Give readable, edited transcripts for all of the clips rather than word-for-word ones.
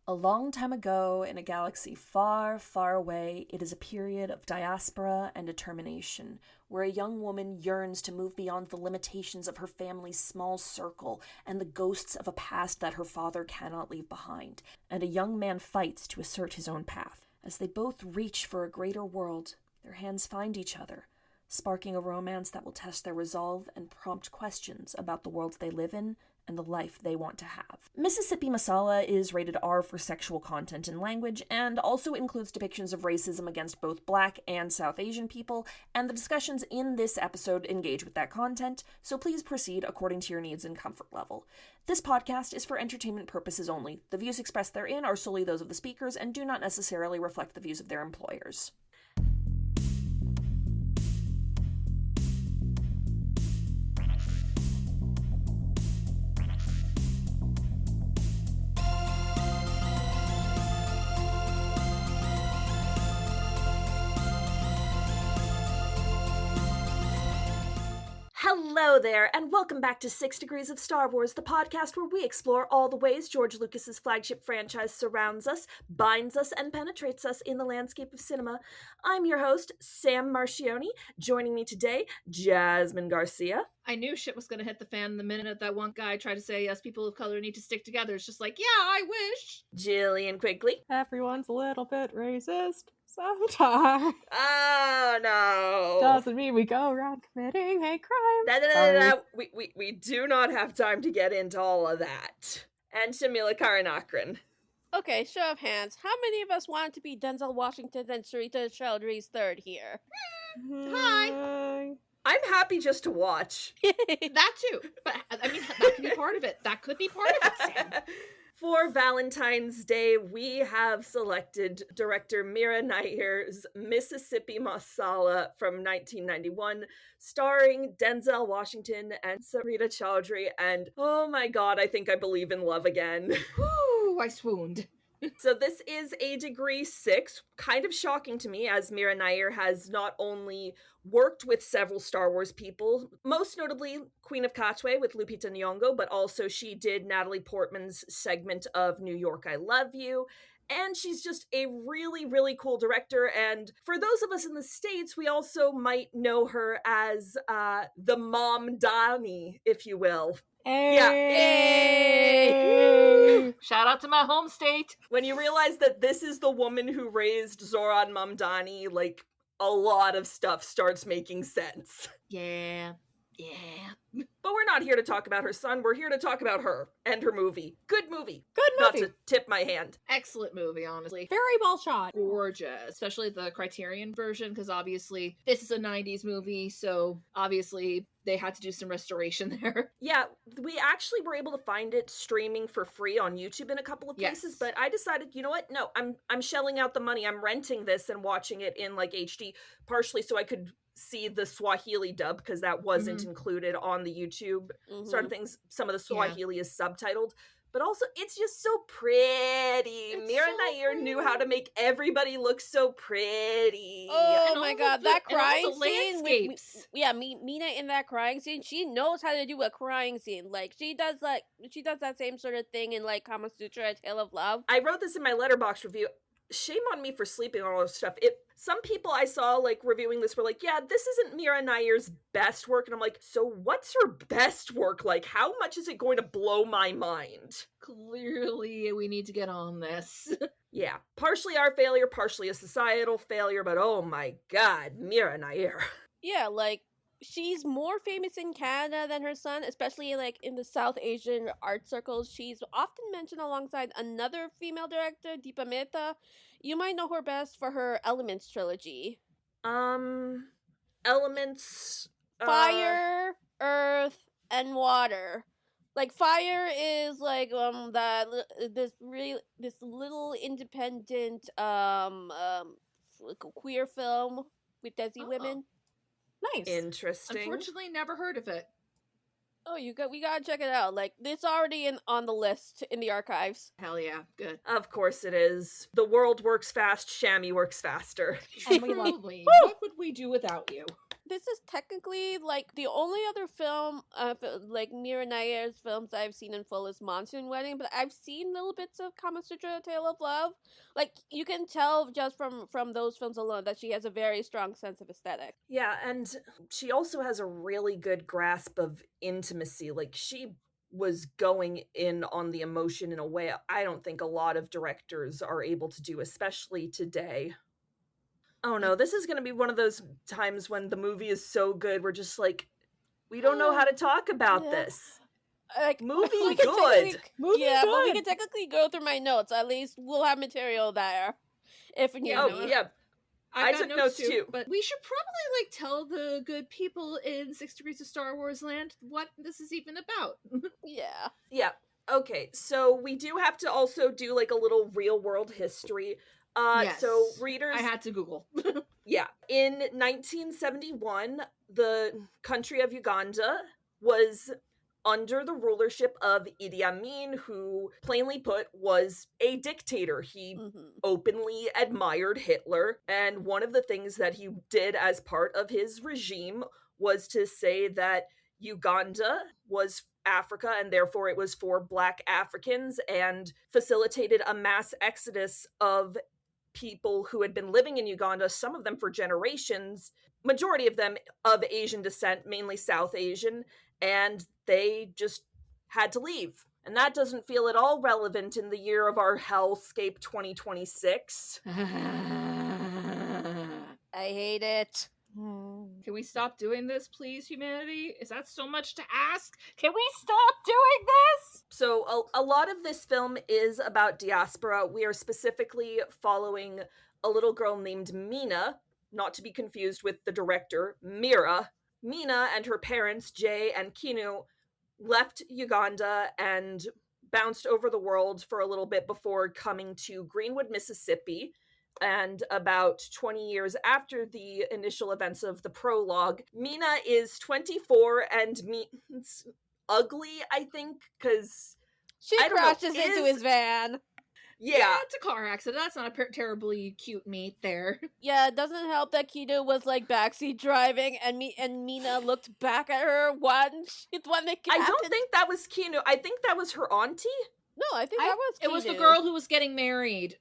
A long time ago, in a galaxy far, far away, it is a period of diaspora and determination, where a young woman yearns to move beyond the limitations of her family's small circle and the ghosts of a past that her father cannot leave behind, and a young man fights to assert his own path. As they both reach for a greater world, their hands find each other, sparking a romance that will test their resolve and prompt questions about the world they live in and the life they want to have. Mississippi Masala is rated R for sexual content and language, and also includes depictions of racism against both Black and South Asian people, and the discussions in this episode engage with that content, so please proceed according to your needs and comfort level. This podcast is for entertainment purposes only. The views expressed therein are solely those of the speakers and do not necessarily reflect the views of their employers. Hello there, and welcome back to 6 Degrees of Star Wars, the podcast where we explore all the ways George Lucas's flagship franchise surrounds us, binds us, and penetrates us in the landscape of cinema. I'm your host, Sam Marchioni. Joining me today, Jasmine Garcia. I knew shit was gonna hit the fan the minute that one guy tried to say, yes, people of color need to stick together. It's just like, yeah, I wish. Gillian Quigley. Everyone's a little bit racist sometimes. Oh, no. Doesn't mean we go around committing hate crimes. No. We do not have time to get into all of that. And Shamila Karanakran. Okay, show of hands. How many of us want to be Denzel Washington and Sarita Choudhury's third here? Hi. I'm happy just to watch. That too. But, I mean, that could be part of it. That could be part of it, Sam. For Valentine's Day, we have selected director Mira Nair's Mississippi Masala from 1991, starring Denzel Washington and Sarita Choudhury, and oh my god, I think I believe in love again. Whew, I swooned. So this is a degree 6, kind of shocking to me, as Mira Nair has not only worked with several Star Wars people, most notably Queen of Katwe with Lupita Nyong'o, but also she did Natalie Portman's segment of New York, I Love You, and she's just a really, really cool director, and for those of us in the States, we also might know her as the Mom Donnie, if you will. Hey. Yeah. Yay! Shout out to my home state. When you realize that this is the woman who raised Zoran Mamdani, like, a lot of stuff starts making sense. Yeah. But we're not here to talk about her son, we're here to talk about her and her movie. Good movie. Good movie. Not to tip my hand. Excellent movie, honestly. Very well shot. Gorgeous. Especially the Criterion version, because obviously this is a 90s movie, so obviously they had to do some restoration there. Yeah, we actually were able to find it streaming for free on YouTube in a couple of places, Yes. but I decided, you know what? No, I'm shelling out the money. I'm renting this and watching it in like HD, partially so I could see the Swahili dub, because that wasn't included on the YouTube sort of things. Some of the Swahili is subtitled, but also it's just so pretty. It's Mira so Nair knew how to make everybody look so pretty. Oh And my all god, of that and all crying the scene! landscapes. Mina in that crying scene, she knows how to do a crying scene. Like, she does that same sort of thing in, like, Kama Sutra, A Tale of Love. I wrote this in my letterbox review. Shame on me for sleeping on all this stuff. Some people I saw, like, reviewing this were like, yeah, this isn't Mira Nair's best work. And I'm like, so what's her best work like? How much is it going to blow my mind? Clearly, we need to get on this. Yeah, partially our failure, partially a societal failure, but oh my god, Mira Nair. Yeah, like, she's more famous in Canada than her son, especially, like, in the South Asian art circles. She's often mentioned alongside another female director, Deepa Mehta. You might know her best for her Elements trilogy. Elements... Fire, earth, and water. Like, fire is like this little independent queer film with Desi women. Nice. Interesting. Unfortunately, never heard of it. Oh, we gotta check it out. Like, it's already on the list in the archives. Hell yeah, good. Of course it is. The world works fast, Shami works faster. And we love- Truly, what would we do without you? This is technically like the only other film, like Mira Nair's films I've seen in full is Monsoon Wedding, but I've seen little bits of Kama Sutra: A Tale of Love. Like you can tell just from those films alone that she has a very strong sense of aesthetic. Yeah, and she also has a really good grasp of intimacy. Like, she was going in on the emotion in a way I don't think a lot of directors are able to do, especially today. Oh no, this is going to be one of those times when the movie is so good, we're just like, we don't know how to talk about this. Like Movie we can good. Movie yeah, but we good. can technically go through my notes. At least we'll have material there if we need Yeah, to. Oh, yeah. I got took notes too. but we should probably like tell the good people in 6 Degrees of Star Wars land what this is even about. Yeah. Yeah. Okay, so we do have to also do like a little real world history. Yes. So readers, I had to Google. yeah, in 1971, the country of Uganda was under the rulership of Idi Amin, who, plainly put, was a dictator. He openly admired Hitler, and one of the things that he did as part of his regime was to say that Uganda was Africa and therefore it was for Black Africans, and facilitated a mass exodus of people who had been living in Uganda, some of them for generations, majority of them of Asian descent, mainly South Asian, and they just had to leave. And that doesn't feel at all relevant in the year of our hellscape 2026. I hate it. Can we stop doing this, please, humanity? Is that so much to ask? Can we stop doing this? So a lot of this film is about diaspora. We are specifically following a little girl named Mina, not to be confused with the director, Mira. Mina and her parents, Jay and Kinu, left Uganda and bounced over the world for a little bit before coming to Greenwood, Mississippi. And about 20 years after the initial events of the prologue, Mina is 24 and means ugly, I think, because She crashes into his van. Yeah, it's a car accident. That's not a terribly cute meet there. Yeah, it doesn't help that Kido was like backseat driving, and Mina looked back at her when they I don't think that was Kinu. I think that was her auntie. No, I think that was Kido. It was the girl who was getting married.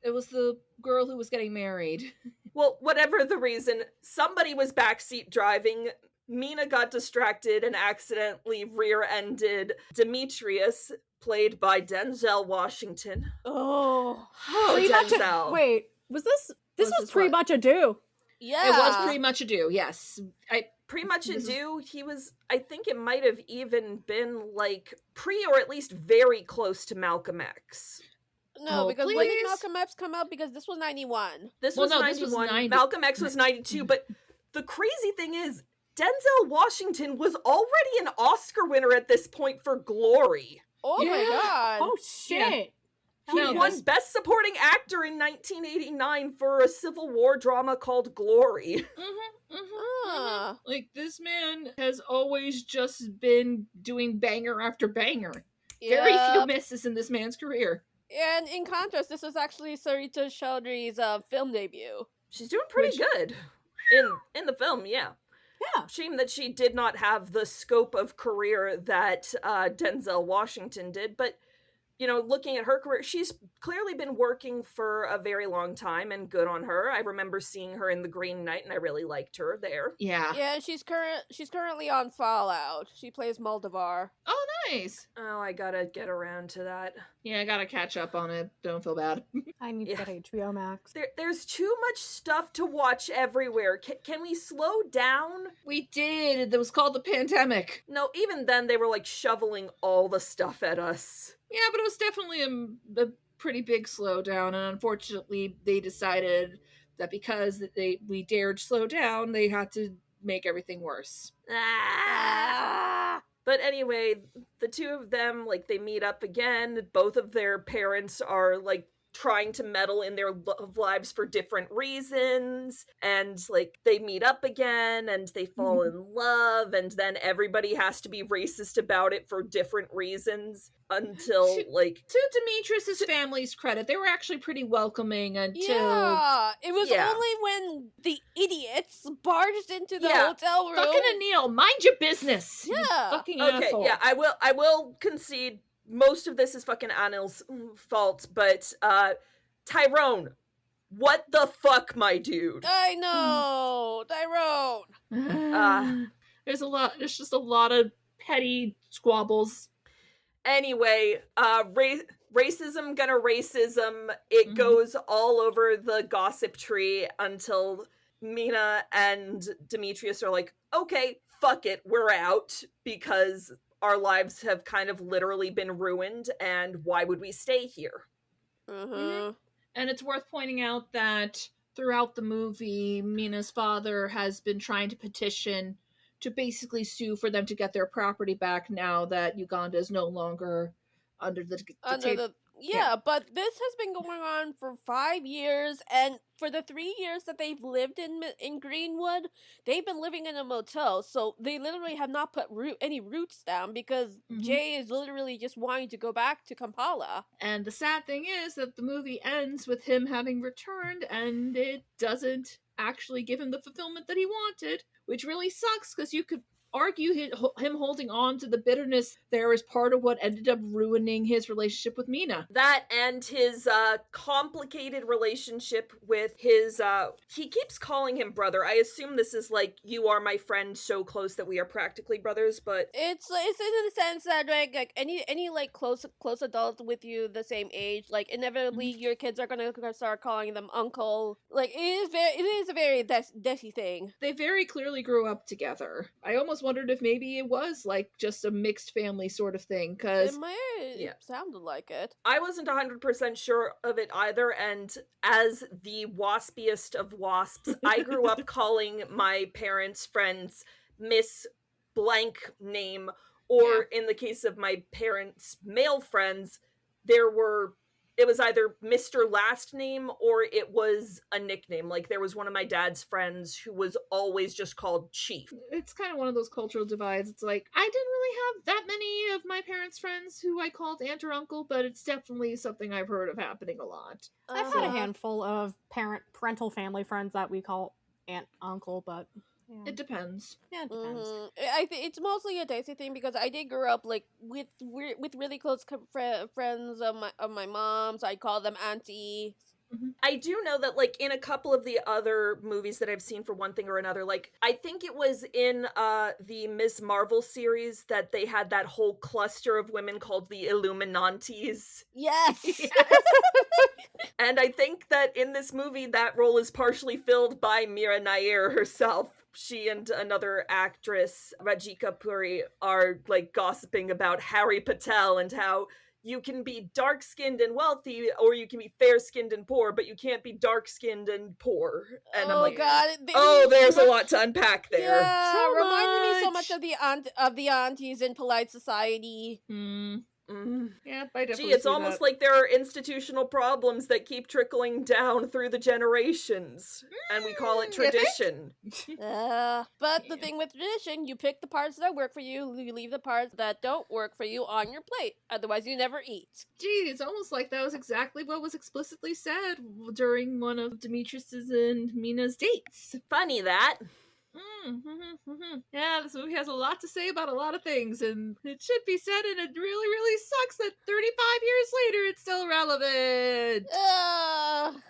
Well, whatever the reason, somebody was backseat driving. Mina got distracted and accidentally rear-ended Demetrius, played by Denzel Washington. Oh, Denzel. Wait, was this was pretty much a do? Yeah. It was pretty much a do, yes. Pretty much a do. He was, I think it might have even been like pre or at least very close to Malcolm X. No, Oh, because when did please? Malcolm X come out? Because this was 91. This Well, was no, 91. this was 90. Malcolm X was 92. But the crazy thing is, Denzel Washington was already an Oscar winner at this point for Glory. Oh my Yeah. god. Oh shit! He No, won this- Best Supporting Actor in 1989 for a Civil War drama called Glory. Ah. Like, this man has always just been doing banger after banger. Very few misses in this man's career. And in contrast, this was actually Sarita Choudhury's film debut. She's doing pretty good in the film, yeah. Yeah. Shame that she did not have the scope of career that Denzel Washington did, but, you know, looking at her career, she's clearly been working for a very long time, and good on her. I remember seeing her in The Green Knight, and I really liked her there. Yeah. Yeah, she's currently on Fallout. She plays Moldovar. Oh, nice. Oh, I gotta get around to that. Yeah, I gotta catch up on it. Don't feel bad. I need to Yeah. get HBO Max. There's too much stuff to watch everywhere. Can we slow down? We did. That was called the pandemic. No, even then they were like shoveling all the stuff at us. Yeah, but it was definitely a pretty big slowdown, and unfortunately, they decided that because we dared slow down, they had to make everything worse. But anyway, the two of them, like, they meet up again. Both of their parents are, like, trying to meddle in their love lives for different reasons, and like they meet up again and they fall in love, and then everybody has to be racist about it for different reasons until to Demetrius's family's credit, they were actually pretty welcoming until it was only when the idiots barged into the hotel room. Fucking Anil, mind your business. Yeah. You fucking asshole. Yeah, I will concede most of this is fucking Anil's fault, but Tyrone, what the fuck, my dude? I know, Tyrone. There's just a lot of petty squabbles. Anyway, racism gonna racism. It goes all over the gossip tree until Mina and Demetrius are like, okay, fuck it, we're out, because our lives have kind of literally been ruined, and why would we stay here? And it's worth pointing out that throughout the movie, Mina's father has been trying to petition to basically sue for them to get their property back now that Uganda is no longer under the but this has been going on for 5 years, and for the 3 years that they've lived in Greenwood, they've been living in a motel, so they literally have not put any roots down, because Jay is literally just wanting to go back to Kampala. And the sad thing is that the movie ends with him having returned, and it doesn't actually give him the fulfillment that he wanted, which really sucks, because you could argue him holding on to the bitterness there is part of what ended up ruining his relationship with Mina. That and his complicated relationship with his he keeps calling him brother. I assume this is like, you are my friend so close that we are practically brothers, but it's in the sense that like any like close adult with you the same age, like inevitably your kids are gonna start calling them uncle. Like it is a very desi thing. They very clearly grew up together. I almost wondered if maybe it was like just a mixed family sort of thing, because it might sounded like it. I wasn't 100% sure of it either, and as the waspiest of wasps, I grew up calling my parents' friends Miss blank name, or in the case of my parents' male friends, it was either Mr. last name or it was a nickname. Like, there was one of my dad's friends who was always just called Chief. It's kind of one of those cultural divides. It's like, I didn't really have that many of my parents' friends who I called aunt or uncle, but it's definitely something I've heard of happening a lot. I've had a handful of parental family friends that we call aunt, uncle, but... yeah. It depends. Yeah, it depends. I think it's mostly a Daisy thing, because I did grow up like with really close friends of my mom's. I call them auntie. I do know that, like, in a couple of the other movies that I've seen for one thing or another, like, I think it was in the Ms. Marvel series that they had that whole cluster of women called the Illuminantes. Yes! And I think that in this movie, that role is partially filled by Mira Nair herself. She and another actress, Rajika Puri, are, like, gossiping about Harry Patel and how you can be dark-skinned and wealthy, or you can be fair-skinned and poor, but you can't be dark-skinned and poor. And I'm like, God, there's a lot to unpack there. Yeah, So reminded me so much much of the aunties in Polite Society. Yeah, I definitely Gee, it's see almost that. like there are institutional problems that keep trickling down through the generations, and we call it tradition. But the thing with tradition, you pick the parts that work for you, you leave the parts that don't work for you on your plate. Otherwise, you never eat. Gee, it's almost like that was exactly what was explicitly said during one of Demetrius's and Mina's dates. Funny that. Yeah, this movie has a lot to say about a lot of things, and it should be said, and it really, really sucks that 35 years later it's still relevant.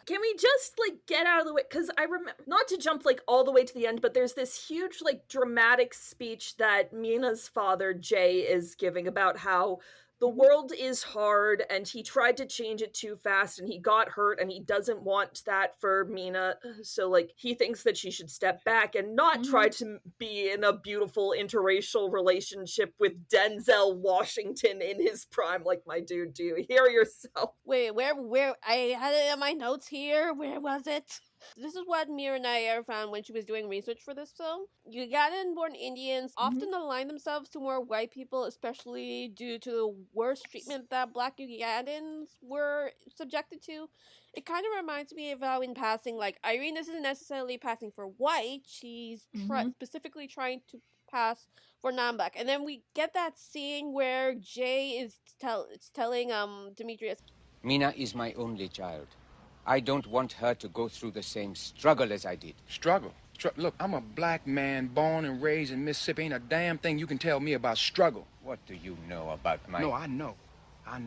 Can we just, like, get out of the way? Because I remember, not to jump, like, all the way to the end, but there's this huge, like, dramatic speech that Mina's father, Jay, is giving about how the world is hard, and he tried to change it too fast, and he got hurt, and he doesn't want that for Mina, so, like, he thinks that she should step back and not try to be in a beautiful interracial relationship with Denzel Washington in his prime. Like, my dude, do you hear yourself? Wait, where? I had it in my notes here. Where was it? This is what Mira Nair found when she was doing research for this film. Ugandan-born Indians often align themselves to more white people, especially due to the worse treatment that Black Ugandans were subjected to. It kind of reminds me of how in passing, like, Irene isn't necessarily passing for white, she's specifically trying to pass for non-Black. And then we get that scene where Jay is telling Demetrius, Mina is my only child. I don't want her to go through the same struggle as I did. Struggle? Look, I'm a black man born and raised in Mississippi. Ain't a damn thing you can tell me about struggle. What do you know about my... No, I know. I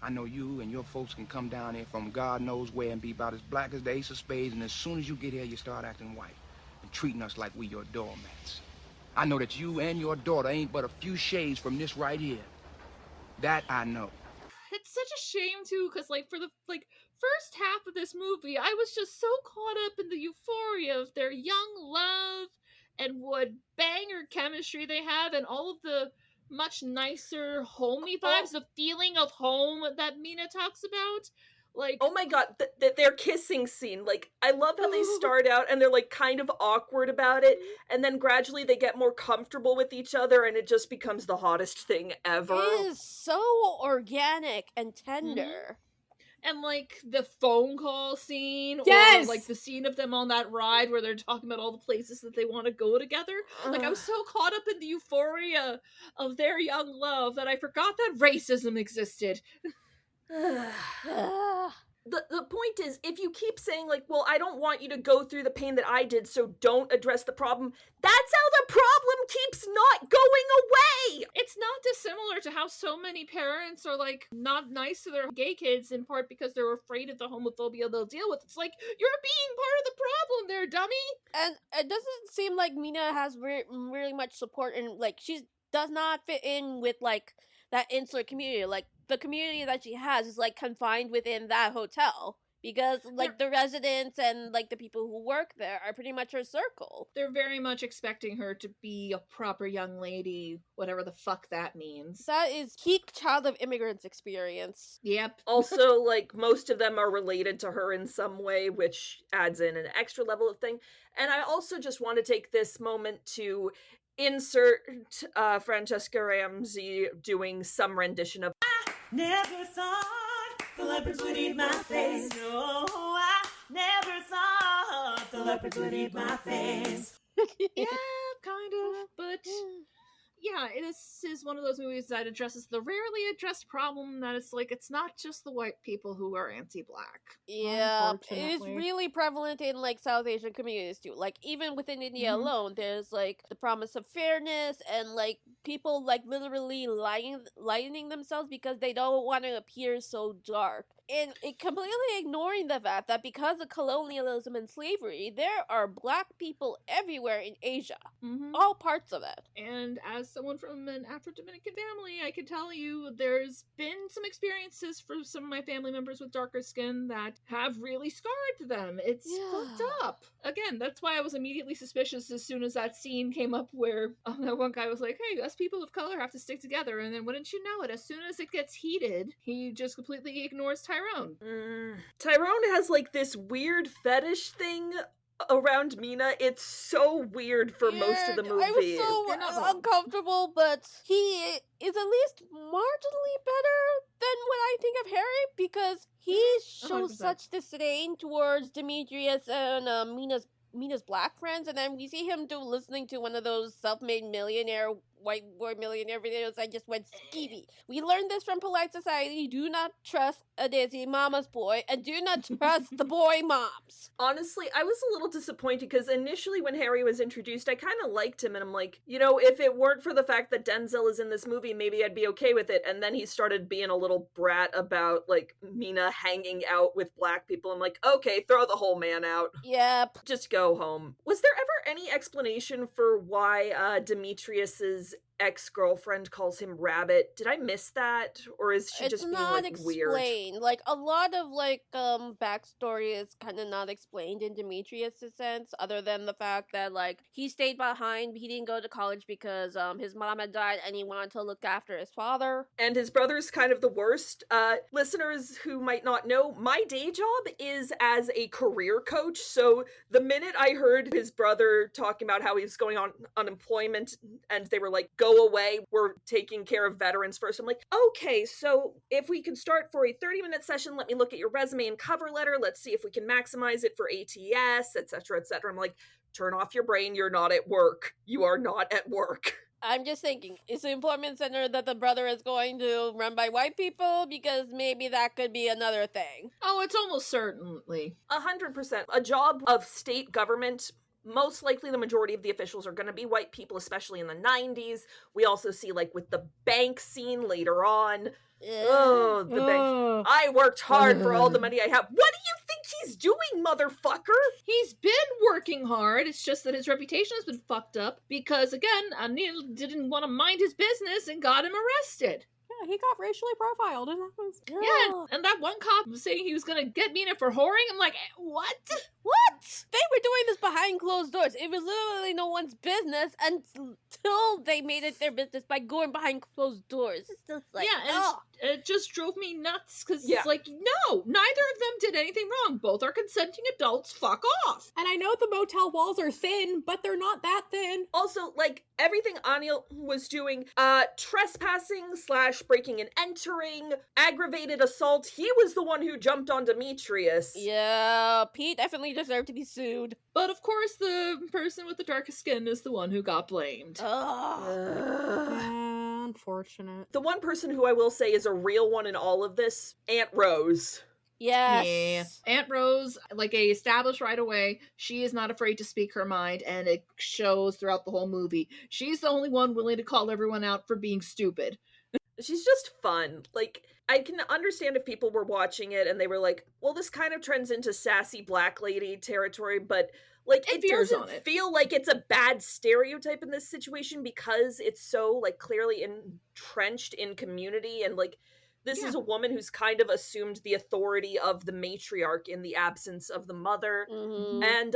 know you and your folks can come down here from God knows where and be about as black as the ace of spades, and as soon as you get here, you start acting white and treating us like we your doormats. I know that you and your daughter ain't but a few shades from this right here. That I know. It's such a shame, too, because, like, for the, first half of this movie, I was just so caught up in the euphoria of their young love and what banger chemistry they have and all of the much nicer, homey vibes, the feeling of home that Mina talks about. Like, oh my god, their kissing scene. Like, I love how they start out and they're, like, kind of awkward about it, and then gradually they get more comfortable with each other, and it just becomes the hottest thing ever. It is so organic and tender. And, like, the phone call scene, yes! or, like, the scene of them on that ride where they're talking about all the places that they want to go together. Like, I was so caught up in the euphoria of their young love that I forgot that racism existed. The point is, if you keep saying, like, well, I don't want you to go through the pain that I did, so don't address the problem, that's how the problem keeps not going away! It's not dissimilar to how so many parents are, like, not nice to their gay kids, in part because they're afraid of the homophobia they'll deal with. It's like, you're being part of the problem there, dummy! And it doesn't seem like Mina has really much support, and, like, she does not fit in with, like, that insular community. Like, the community that she has is, like, confined within that hotel. Because, like, the residents and, like, the people who work there are pretty much her circle. They're very much expecting her to be a proper young lady, whatever the fuck that means. That is peak child of immigrants experience. Yep. Also, like, most of them are related to her in some way, which adds in an extra level of thing. And I also just want to take this moment to insert Francesca Ramsey doing some rendition of I never thought the leopards would eat my face. No, I never thought the leopards would eat my face. Yeah, kind of, but yeah, this is one of those movies that addresses the rarely addressed problem that it's like, it's not just the white people who are anti-black. Yeah, it is really prevalent in, like, South Asian communities too. Like, even within India alone, there's, like, the promise of fairness and, like, people, like, literally lightening themselves because they don't want to appear so dark. And it completely ignoring the fact that because of colonialism and slavery, there are black people everywhere in Asia. All parts of it. And as someone from an Afro-Dominican family, I can tell you there's been some experiences for some of my family members with darker skin that have really scarred them. It's fucked up. Again, that's why I was immediately suspicious as soon as that scene came up where that one guy was like, hey, us people of color have to stick together. And then wouldn't you know it, as soon as it gets heated, he just completely ignores Tyrone. Tyrone has, like, this weird fetish thing around Mina. It's so weird for most of the movie. I was so uncomfortable, but he is at least marginally better than what I think of Harry, because he shows 100%. Such disdain towards Demetrius and Mina's black friends, and then we see him listening to one of those self-made millionaire, white boy millionaire videos. I just went skeevy. We learned this from Polite Society. Do not trust a Daisy mama's boy, and do not trust the boy moms. Honestly, I was a little disappointed because initially when Harry was introduced, I kind of liked him, and I'm like, you know, if it weren't for the fact that Denzel is in this movie, maybe I'd be okay with it. And then he started being a little brat about, like, Mina hanging out with black people. I'm like, okay, throw the whole man out. Yep. Just go home. Was there ever any explanation for why Demetrius's ex-girlfriend calls him Rabbit. Did I miss that? Or is she just being, like, weird? It's not explained. Like, a lot of, like, backstory is kind of not explained in Demetrius' sense, other than the fact that, like, he stayed behind, he didn't go to college because, his mom had died and he wanted to look after his father. And his brother's kind of the worst. Listeners who might not know, my day job is as a career coach, so the minute I heard his brother talking about how he was going on unemployment and they were like, go away, we're taking care of veterans first, I'm like, okay, so if we can start for a 30-minute session, let me look at your resume and cover letter, let's see if we can maximize it for ATS, etc., etc. I'm like, turn off your brain, you're not at work. You are not at work. I'm just thinking, is the employment center that the brother is going to run by white people? Because maybe that could be another thing. Oh, it's almost certainly. 100%. A job of state government, most likely the majority of the officials are going to be white people, especially in the 90s. We also see, like, with the bank scene later on. Oh, the bank. I worked hard for all the money I have. What do you think he's doing, motherfucker? He's been working hard. It's just that his reputation has been fucked up because, again, O'Neill didn't want to mind his business and got him arrested. Yeah, he got racially profiled. And that was... Yeah, and that one cop was saying he was gonna get Mina for whoring. I'm like, what? What? They were doing this behind closed doors. It was literally no one's business until they made it their business by going behind closed doors. It's just like, it just drove me nuts because Yeah. it's like, no, neither of them did anything wrong. Both are consenting adults. Fuck off. And I know the motel walls are thin, but they're not that thin. Also, like, everything Anil was doing, trespassing / breaking and entering, aggravated assault, he was the one who jumped on Demetrius. yeah, Pete definitely deserved to be sued. But of course, the person with the darkest skin is the one who got blamed. Unfortunate. The one person who I will say is a real one in all of this, Aunt Rose. Yes. Yeah. Aunt Rose, like I established right away, she is not afraid to speak her mind, and it shows throughout the whole movie. She's the only one willing to call everyone out for being stupid. She's just fun. Like, I can understand if people were watching it and they were like, well, this kind of trends into sassy black lady territory, but, like, it doesn't feel like it's a bad stereotype in this situation because it's so, like, clearly entrenched in community, and, like, this is a woman who's kind of assumed the authority of the matriarch in the absence of the mother, and,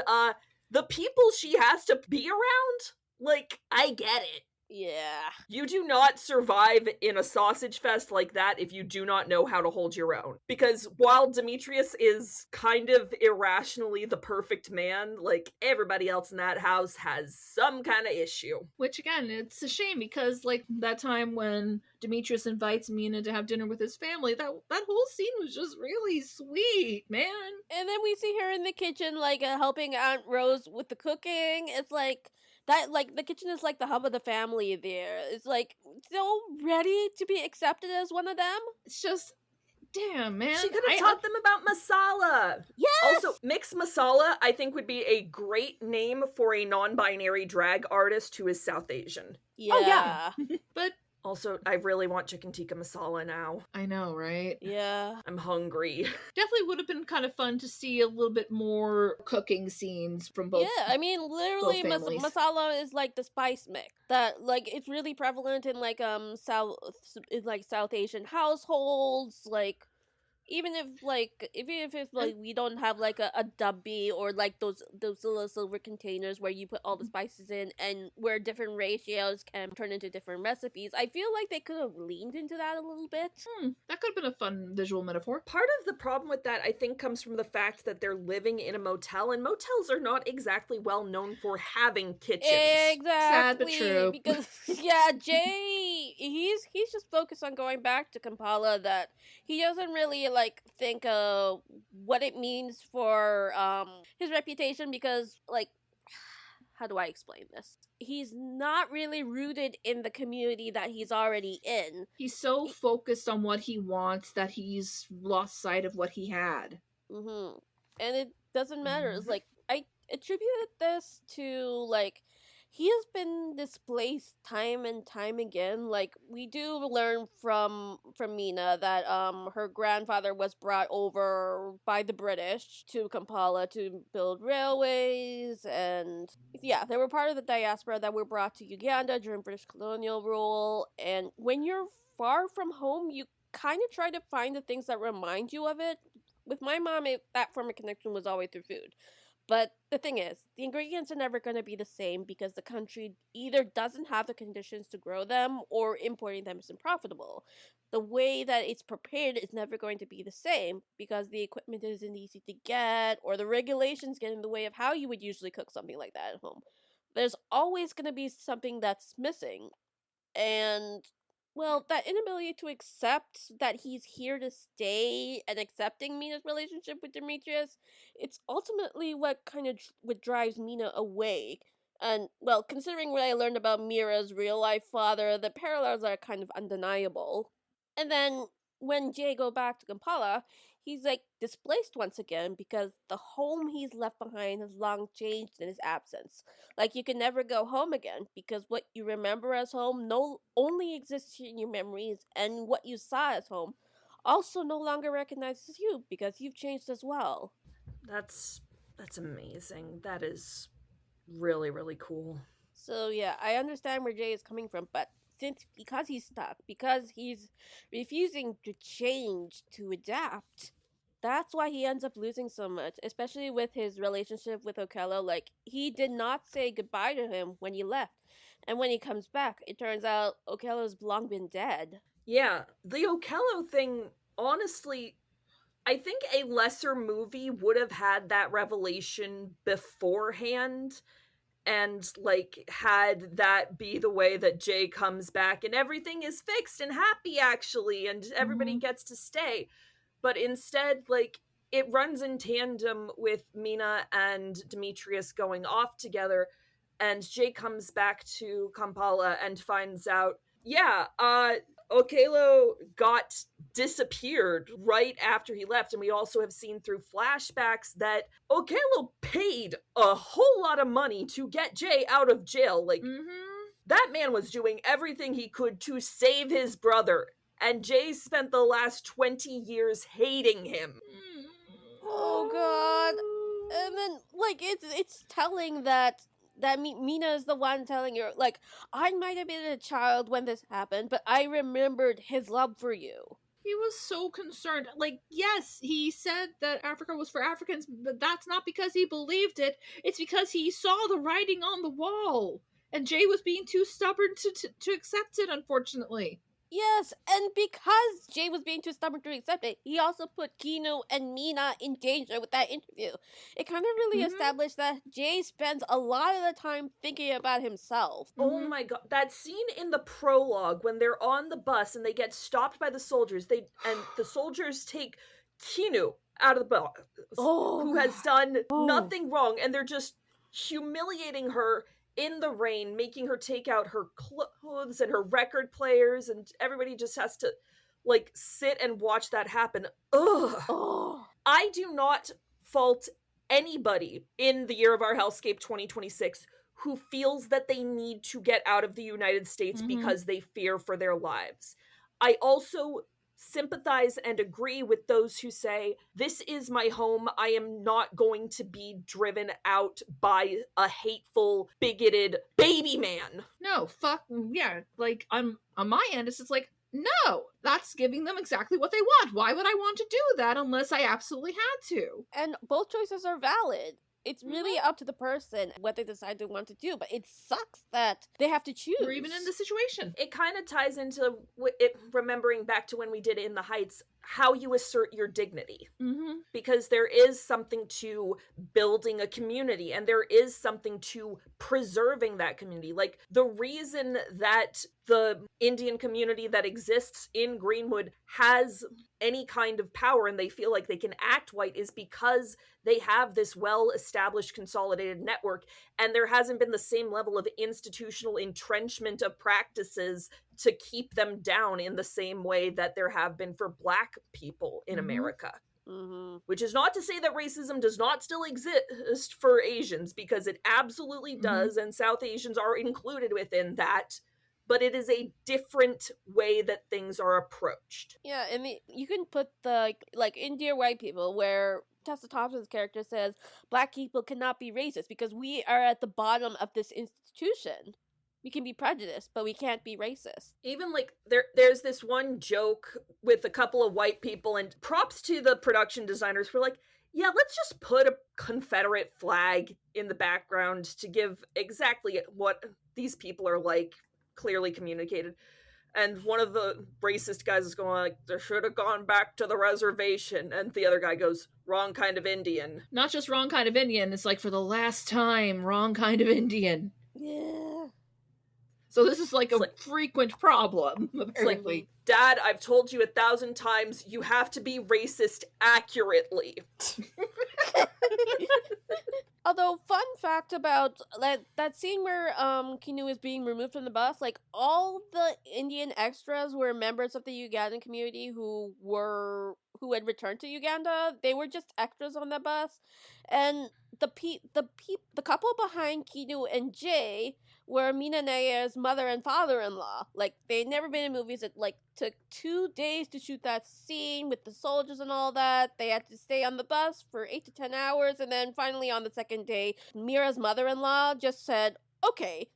the people she has to be around, like, I get it. Yeah. You do not survive in a sausage fest like that if you do not know how to hold your own. Because while Demetrius is kind of irrationally the perfect man, like, everybody else in that house has some kind of issue. Which, again, it's a shame because, like, that time when Demetrius invites Mina to have dinner with his family, that whole scene was just really sweet, man. And then we see her in the kitchen, like, helping Aunt Rose with the cooking. It's like... that, like, the kitchen is like the hub of the family there. It's like, so ready to be accepted as one of them. It's just, damn, man. She could have taught them about Masala. Yes! Also, Mix Masala, I think, would be a great name for a non-binary drag artist who is South Asian. Yeah. Oh, yeah. But also, I really want chicken tikka masala now. I know, right? Yeah. I'm hungry. Definitely would have been kind of fun to see a little bit more cooking scenes from both. Yeah, I mean, literally, families. masala is like the spice mix that, like, it's really prevalent in South Asian households, like. Even if we don't have like a dubby or like those little silver containers where you put all the spices in and where different ratios can turn into different recipes, I feel like they could have leaned into that a little bit. That could have been a fun visual metaphor. Part of the problem with that, I think, comes from the fact that they're living in a motel, and motels are not exactly well known for having kitchens. Exactly. Sad but true. Because yeah, Jay, he's just focused on going back to Kampala. That he doesn't really like think what it means for his reputation, because, like, how do I explain this? He's not really rooted in the community that he's already in. He's so focused on what he wants that he's lost sight of what he had. And it doesn't matter. It's like, I attributed this to, like, he has been displaced time and time again. Like, we do learn from Mina that her grandfather was brought over by the British to Kampala to build railways, and yeah, they were part of the diaspora that were brought to Uganda during British colonial rule. And when you're far from home, you kind of try to find the things that remind you of it. With my mom, that form of connection was always through food. But the thing is, the ingredients are never going to be the same because the country either doesn't have the conditions to grow them or importing them isn't profitable. The way that it's prepared is never going to be the same because the equipment isn't easy to get or the regulations get in the way of how you would usually cook something like that at home. There's always going to be something that's missing. And well, that inability to accept that he's here to stay and accepting Mina's relationship with Demetrius, it's ultimately what kind of what drives Mina away. And well, considering what I learned about Mira's real life father, the parallels are kind of undeniable. And then when Jay go back to Kampala, he's like displaced once again because the home he's left behind has long changed in his absence. Like, you can never go home again because what you remember as home no only exists in your memories, and what you saw as home also no longer recognizes you because you've changed as well. That's amazing. That is really, really cool. So yeah, I understand where Jay is coming from, but because he's stuck, because he's refusing to change, to adapt, that's why he ends up losing so much, especially with his relationship with Okello. Like, he did not say goodbye to him when he left. And when he comes back, it turns out Okello's long been dead. Yeah, the Okello thing, honestly, I think a lesser movie would have had that revelation beforehand and, like, had that be the way that Jay comes back and everything is fixed and happy, actually, and everybody gets to stay. But instead, like, it runs in tandem with Mina and Demetrius going off together, and Jay comes back to Kampala and finds out, Okello got disappeared right after he left, and we also have seen through flashbacks that Okello paid a whole lot of money to get Jay out of jail. Like, that man was doing everything he could to save his brother, and Jay spent the last 20 years hating him. Oh god. And then, like, it's telling that Mina is the one telling her, like, I might have been a child when this happened, but I remembered his love for you. He was so concerned. Like, yes, he said that Africa was for Africans, but that's not because he believed it. It's because he saw the writing on the wall. And Jay was being too stubborn to accept it, unfortunately. Yes, and because Jay was being too stubborn to accept it, he also put Kino and Mina in danger with that interview. It kind of really established that Jay spends a lot of the time thinking about himself. Oh my god, that scene in the prologue when they're on the bus and they get stopped by the soldiers, and the soldiers take Kino out of the bus, who has done nothing wrong, and they're just humiliating her in the rain, making her take out her clothes and her record players, and everybody just has to, like, sit and watch that happen. Ugh. I do not fault anybody in the year of our hellscape 2026 who feels that they need to get out of the United States because they fear for their lives. I also sympathize and agree with those who say, this is my home, I am not going to be driven out by a hateful, bigoted baby man. No, fuck, yeah, like, on my end, it's just like, no, that's giving them exactly what they want. Why would I want to do that unless I absolutely had to? And both choices are valid. It's really up to the person what they decide they want to do, but it sucks that they have to choose. Or even in this situation. It kind of ties into it, remembering back to when we did In the Heights, how you assert your dignity. Because there is something to building a community, and there is something to preserving that community. Like, the reason that the Indian community that exists in Greenwood has any kind of power and they feel like they can act white is because they have this well-established consolidated network, and there hasn't been the same level of institutional entrenchment of practices to keep them down in the same way that there have been for Black people in America. Mm-hmm. Which is not to say that racism does not still exist for Asians, because it absolutely does, and South Asians are included within that, but it is a different way that things are approached. Yeah, and you can put like in Dear White People, where Tessa Thompson's character says black people cannot be racist because we are at the bottom of this institution. We can be prejudiced, but we can't be racist. Even like there's this one joke with a couple of white people, and props to the production designers for like, yeah, let's just put a Confederate flag in the background to give exactly what these people are like, clearly communicated. And one of the racist guys is going like, they should have gone back to the reservation. And the other guy goes, wrong kind of Indian. Not just wrong kind of Indian, it's like for the last time, wrong kind of Indian. Yeah. So this is like a frequent problem, apparently. Like, Dad, I've told you 1,000 times, you have to be racist accurately. Although, fun fact about that scene where Kinu is being removed from the bus, like, all the Indian extras were members of the Ugandan community who had returned to Uganda. They were just extras on the bus. And the couple behind Kinu and Jay were Mira Nair's mother and father-in-law. Like, they'd never been in movies. It, like, took 2 days to shoot that scene with the soldiers and all that. They had to stay on the bus for 8 to 10 hours, and then finally on the second day, Mira's mother-in-law just said, okay,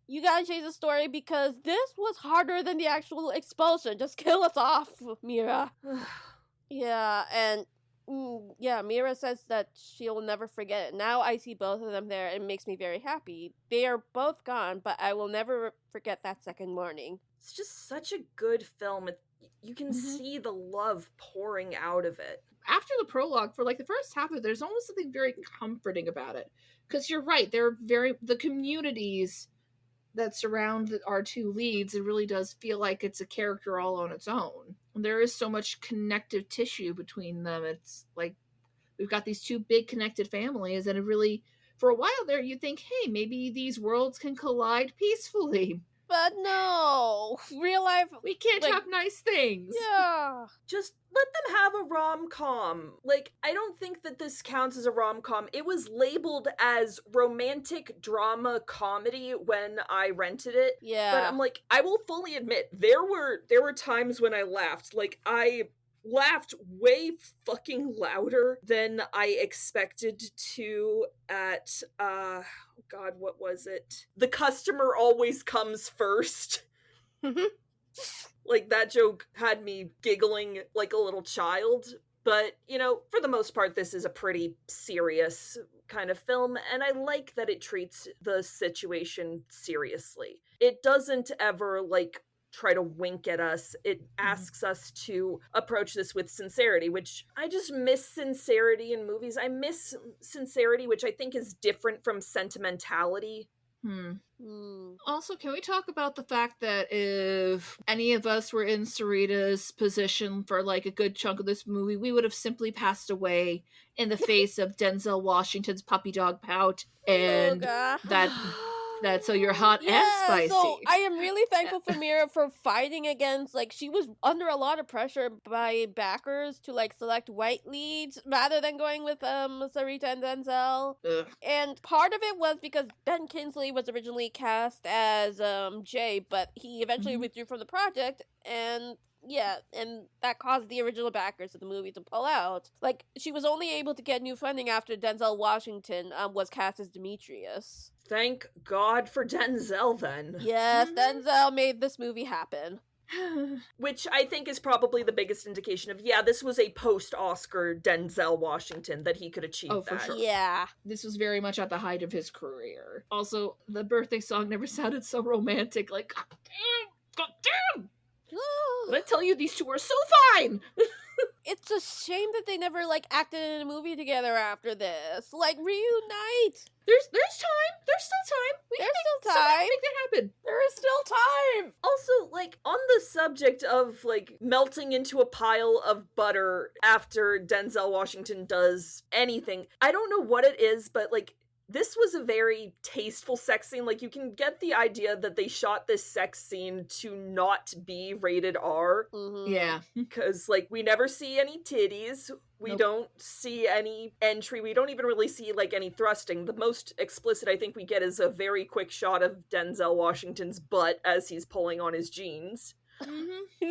you gotta change the story because this was harder than the actual expulsion. Just kill us off, Mira. Yeah, and Mira says that she'll never forget it. Now I see both of them there, and it makes me very happy. They are both gone, but I will never forget that second morning. It's just such a good film. You can see the love pouring out of it. After the prologue, for like the first half of it, there's almost something very comforting about it. Because you're right, the communities that surround our two leads, it really does feel like it's a character all on its own. There is so much connective tissue between them. It's like we've got these two big connected families, and it really, for a while there, you think, hey, maybe these worlds can collide peacefully. But no, real life, we can't have nice things. Yeah. Just let them have a rom-com. Like, I don't think that this counts as a rom-com. It was labeled as romantic drama comedy when I rented it. Yeah. But I'm like, I will fully admit, there were times when I laughed. Like, I laughed way fucking louder than I expected to at, God, what was it? The customer always comes first. Like, that joke had me giggling like a little child. But, you know, for the most part, this is a pretty serious kind of film, and I like that it treats the situation seriously. It doesn't ever, like, try to wink at us. It asks us to approach this with sincerity, which I just miss sincerity in movies. I miss sincerity, which I think is different from sentimentality. Also, can we talk about the fact that if any of us were in Sarita's position for like a good chunk of this movie, we would have simply passed away in the face of Denzel Washington's puppy dog pout and that so you're hot and spicy. So I am really thankful for Mira for fighting against, like, she was under a lot of pressure by backers to, like, select white leads rather than going with Sarita and Denzel. Ugh. And part of it was because Ben Kingsley was originally cast as Jay, but he eventually withdrew from the project, and and that caused the original backers of the movie to pull out. Like, she was only able to get new funding after Denzel Washington was cast as Demetrius. Thank God for Denzel, then. Yes, Denzel made this movie happen. Which I think is probably the biggest indication of, this was a post-Oscar Denzel Washington, that he could achieve that. For sure. Yeah. This was very much at the height of his career. Also, the birthday song never sounded so romantic. Like, God damn! But I tell you, these two are so fine! It's a shame that they never, like, acted in a movie together after this. Like, reunite! There's time! There's still time! We There's can still time! make that happen! There is still time! Also, like, on the subject of, like, melting into a pile of butter after Denzel Washington does anything, I don't know what it is, but, like, this was a very tasteful sex scene. Like, you can get the idea that they shot this sex scene to not be rated R. Mm-hmm. Yeah. Because, like, we never see any titties. We Nope. don't see any entry. We don't even really see, like, any thrusting. The most explicit I think we get is a very quick shot of Denzel Washington's butt as he's pulling on his jeans. Mm-hmm.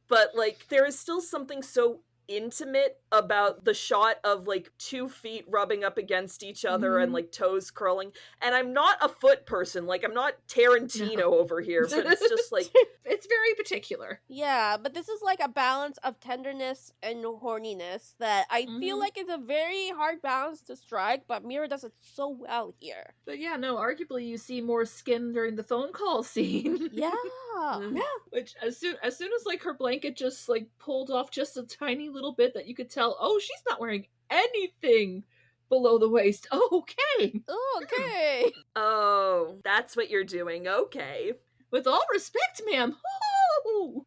But, like, there is still something so intimate about the shot of, like, 2 feet rubbing up against each other and, like, toes curling. And I'm not a foot person. Like, I'm not Tarantino over here, but it's just, like... It's very particular. Yeah, but this is like a balance of tenderness and horniness that I feel like is a very hard balance to strike, but Mira does it so well here. But yeah, no, arguably you see more skin during the phone call scene. Yeah. Mhm. Which as soon as like her blanket just like pulled off just a tiny little bit that you could tell, oh, she's not wearing anything below the waist. Oh, okay. Okay. Oh, that's what you're doing. Okay. With all respect, ma'am.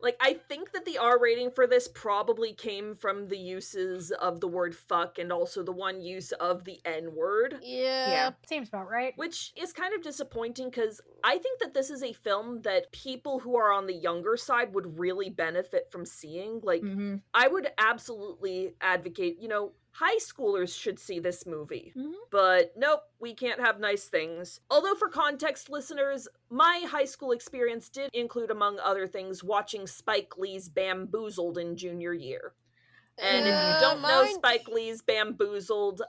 Like, I think that the R rating for this probably came from the uses of the word fuck and also the one use of the N-word. Yeah. Seems about right. Which is kind of disappointing because I think that this is a film that people who are on the younger side would really benefit from seeing. Like, I would absolutely advocate, you know, high schoolers should see this movie. But nope, we can't have nice things. Although for context, listeners, my high school experience did include, among other things, watching Spike Lee's Bamboozled in junior year. And if you don't know Spike Lee's Bamboozled,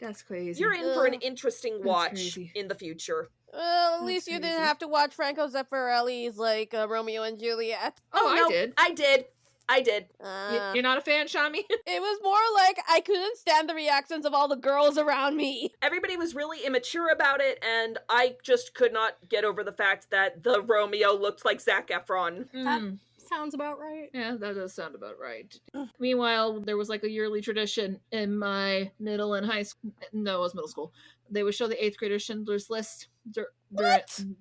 That's crazy. you're in for an interesting watch in the future. Well, at least you didn't have to watch Franco Zeffirelli's, like, Romeo and Juliet. Oh, no, I did. I did. You're not a fan, Shami? It was more like I couldn't stand the reactions of all the girls around me. Everybody was really immature about it, and I just could not get over the fact that the Romeo looked like Zac Efron. That sounds about right. Yeah, that does sound about right. Meanwhile, there was like a yearly tradition in my middle and high school. No, it was middle school. They would show the 8th graders Schindler's List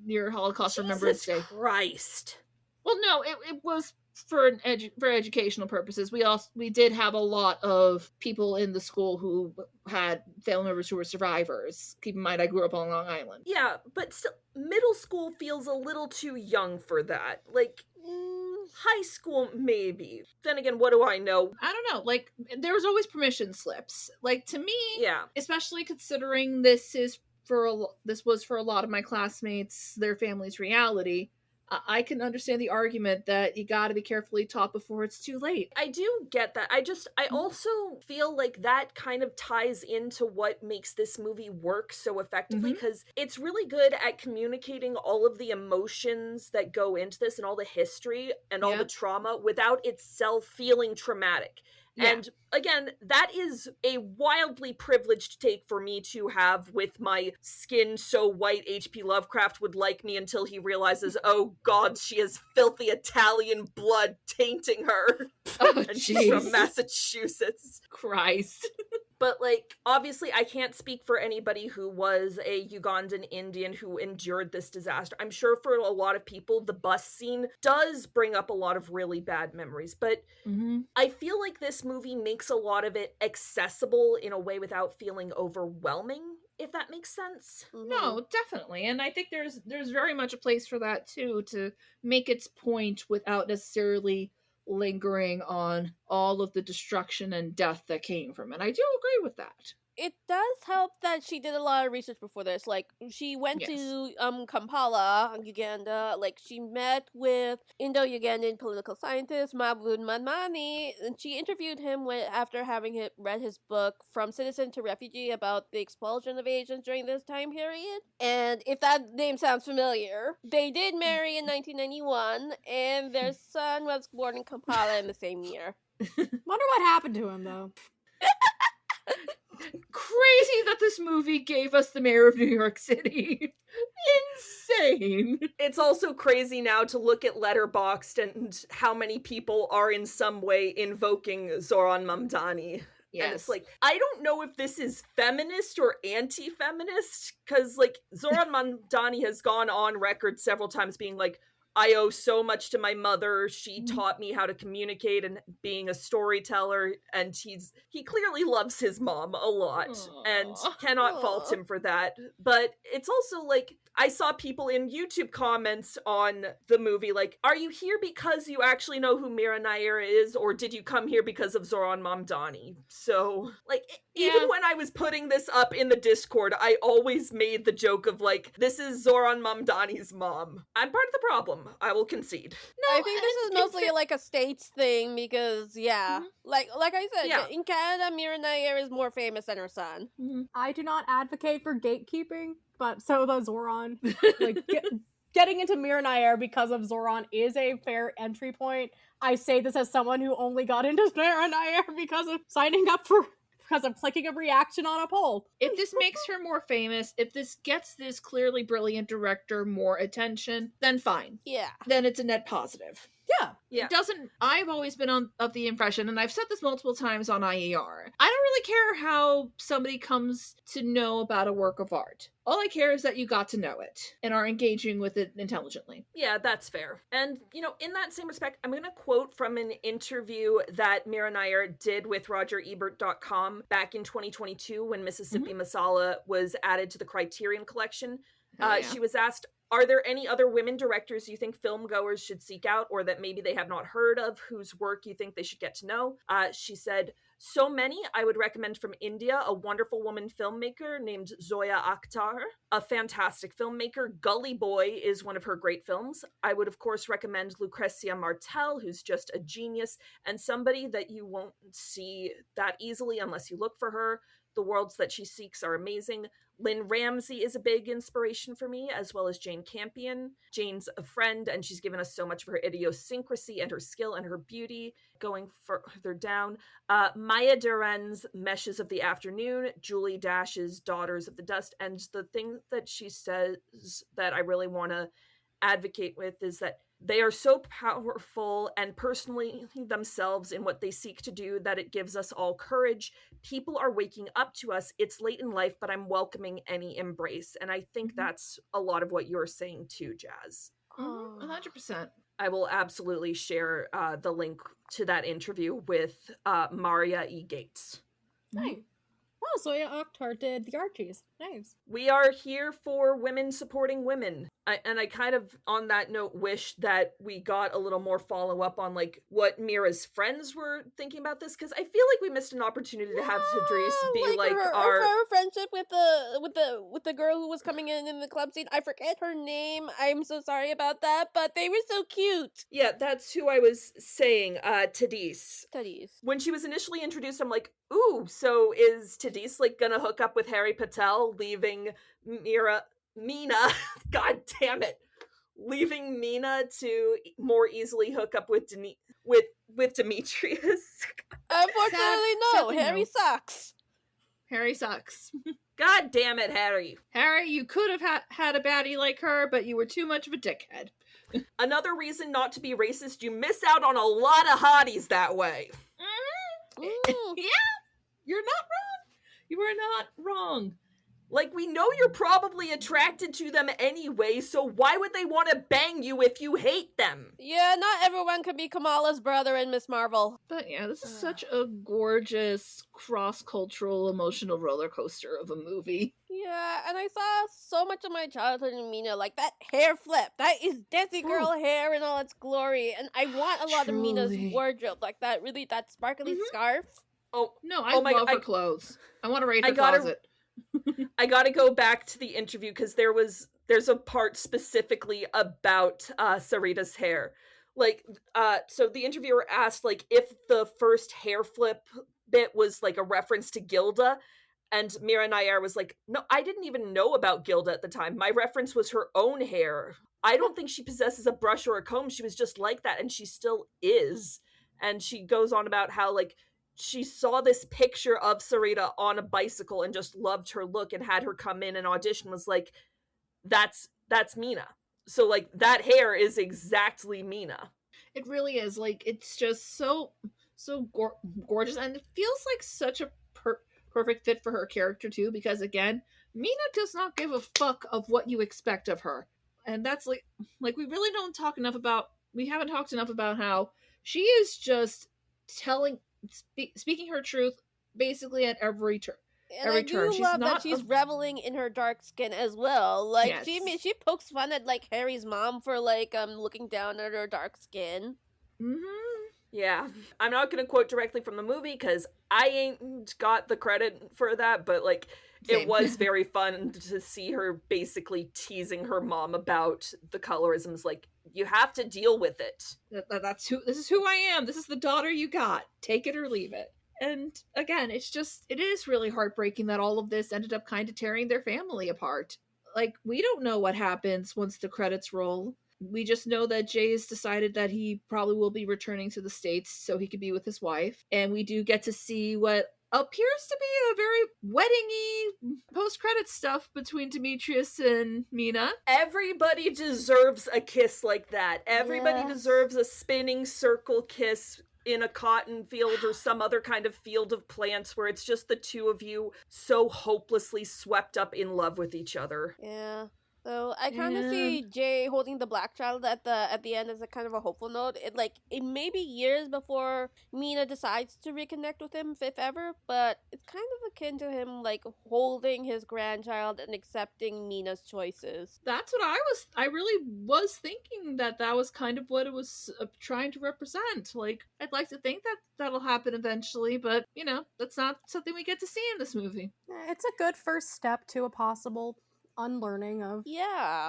near Holocaust Remembrance Day. Christ. Well, no, it was for educational purposes. We did have a lot of people in the school who had family members who were survivors. Keep in mind, I grew up on Long Island. Yeah, but still, middle school feels a little too young for that. Like, high school, maybe. Then again, what do I know? I don't know. Like, there was always permission slips. Like, to me, Yeah. especially considering this was for a lot of my classmates, their family's reality. I can understand the argument that you gotta be carefully taught before it's too late. I do get that. I also feel like that kind of ties into what makes this movie work so effectively, because it's really good at communicating all of the emotions that go into this and all the history and all the trauma without itself feeling traumatic. Yeah. And again, that is a wildly privileged take for me to have with my skin so white H.P. Lovecraft would like me until he realizes, oh god, she has filthy Italian blood tainting her. Oh, and she's from Massachusetts. Christ. But, like, obviously I can't speak for anybody who was a Ugandan Indian who endured this disaster. I'm sure for a lot of people, the bus scene does bring up a lot of really bad memories, but I feel like this movie makes a lot of it accessible in a way without feeling overwhelming, if that makes sense. No, definitely. And I think there's very much a place for that, too, to make its point without necessarily lingering on all of the destruction and death that came from it. I do agree with that. It does help that she did a lot of research before this. Like, she went to Kampala, Uganda. Like, she met with Indo-Ugandan political scientist Mahmoud Mamani, and she interviewed him after having read his book From Citizen to Refugee about the expulsion of Asians during this time period. And if that name sounds familiar, they did marry in 1991, and their son was born in Kampala in the same year. Wonder what happened to him, though. Crazy that this movie gave us the mayor of New York City. Insane. It's also crazy now to look at Letterboxd and how many people are in some way invoking Zoran Mamdani. Yes. And it's like, I don't know if this is feminist or anti-feminist, because, like, Zoran Mamdani has gone on record several times being like, I owe so much to my mother. She taught me how to communicate and being a storyteller, and he clearly loves his mom a lot. Aww. And cannot fault him for that. But it's also like, I saw people in YouTube comments on the movie like, are you here because you actually know who Mira Nair is, or did you come here because of Zoran Mamdani? So, like, even when I was putting this up in the Discord, I always made the joke of like, this is Zoran Mamdani's mom. I'm part of the problem. I will concede. No, I think this is mostly like a States thing because, like I said, in Canada, Mira Nair is more famous than her son. I do not advocate for gatekeeping, but so does Zoran. Like, getting into Mira Nair because of Zoran is a fair entry point. I say this as someone who only got into Mira Nair because of clicking a reaction on a poll. If this makes her more famous, if this gets this clearly brilliant director more attention, then fine. Yeah. Then it's a net positive. Yeah. It doesn't, I've always been of the impression, and I've said this multiple times on IER, I don't really care how somebody comes to know about a work of art. All I care is that you got to know it and are engaging with it intelligently. Yeah, that's fair. And, in that same respect, I'm going to quote from an interview that Mira Nair did with RogerEbert.com back in 2022 when Mississippi Masala was added to the Criterion Collection. She was asked, are there any other women directors you think film goers should seek out or that maybe they have not heard of, whose work you think they should get to know? She said, so many I would recommend from India, a wonderful woman filmmaker named Zoya Akhtar, a fantastic filmmaker. Gully Boy is one of her great films. I would, of course, recommend Lucrezia Martel, who's just a genius, and somebody that you won't see that easily unless you look for her. The worlds that she seeks are amazing. Lynn Ramsey is a big inspiration for me, as well as Jane Campion. Jane's a friend, and she's given us so much of her idiosyncrasy and her skill and her beauty. Going further down, Maya Deren's Meshes of the Afternoon, Julie Dash's Daughters of the Dust, and the thing that she says that I really want to advocate with is that they are so powerful and personally themselves in what they seek to do that it gives us all courage. People are waking up to us. It's late in life, but I'm welcoming any embrace. And I think that's a lot of what you're saying too, Jazz. 100%. I will absolutely share the link to that interview with Maria E. Gates. Nice. Wow, Zoya Akhtar did the Archies. Nice. We are here for women supporting women. I kind of, on that note, wish that we got a little more follow-up on, like, what Mira's friends were thinking about this, because I feel like we missed an opportunity to have Tadris be, like her friendship with the girl who was coming in the club scene. I forget her name. I'm so sorry about that, but they were so cute. Yeah, that's who I was saying, Tadis. Tadis. When she was initially introduced, I'm like, ooh, so is Tadis, like, gonna hook up with Harry Patel, leaving Mina, god damn it, leaving Mina to more easily hook up with Demetrius. Unfortunately, no. Harry sucks. Harry sucks. God damn it, Harry. Harry, you could have had a baddie like her, but you were too much of a dickhead. Another reason not to be racist, you miss out on a lot of hotties that way. Yeah, you're not wrong. You are not wrong. Like, we know you're probably attracted to them anyway, so why would they want to bang you if you hate them? Yeah, not everyone could be Kamala's brother in Miss Marvel. But yeah, this is such a gorgeous, cross-cultural, emotional roller coaster of a movie. Yeah, and I saw so much of my childhood in Mina, like that hair flip. That is Desi Girl hair in all its glory, and I want a lot of Mina's wardrobe, like that sparkly scarf. Oh, no, I love her clothes. I want to raid her closet. I gotta go back to the interview because there's a part specifically about Sarita's hair. Like, so the interviewer asked, like, if the first hair flip bit was like a reference to Gilda, and Mira Nair was like, no, I didn't even know about Gilda at the time. My reference was her own hair. I don't think she possesses a brush or a comb. She was just like that, and she still is. And she goes on about how, like, she saw this picture of Sarita on a bicycle and just loved her look and had her come in and audition, was like, that's Mina. So, like, that hair is exactly Mina. It really is. Like, it's just so gorgeous, and it feels like such a perfect fit for her character, too, because, again, Mina does not give a fuck of what you expect of her. And that's like we really don't talk enough about, we haven't talked enough about how she is just speaking her truth basically at every turn. And I do love that she's reveling in her dark skin as well. Like, Yes. she pokes fun at, like, Harry's mom for, like, looking down at her dark skin. Mm-hmm. Yeah. I'm not going to quote directly from the movie, because I ain't got the credit for that, but, like, Same. It was very fun to see her basically teasing her mom about the colorisms. Like, you have to deal with it. This is who I am. This is the daughter you got. Take it or leave it. And again, it is really heartbreaking that all of this ended up kind of tearing their family apart. Like, we don't know what happens once the credits roll. We just know that Jay has decided that he probably will be returning to the States so he could be with his wife. And we do get to see what appears to be a very wedding-y post-credits stuff between Demetrius and Mina. Everybody deserves a kiss like that. Everybody deserves a spinning circle kiss in a cotton field or some other kind of field of plants where it's just the two of you so hopelessly swept up in love with each other. Yeah. So I kind of see Jay holding the black child at the end as a kind of a hopeful note. It may be years before Mina decides to reconnect with him, if ever, but it's kind of akin to him, like, holding his grandchild and accepting Mina's choices. That's what I really was thinking, that was kind of what it was trying to represent. Like, I'd like to think that that'll happen eventually, but, you know, that's not something we get to see in this movie. It's a good first step to a possible unlearning of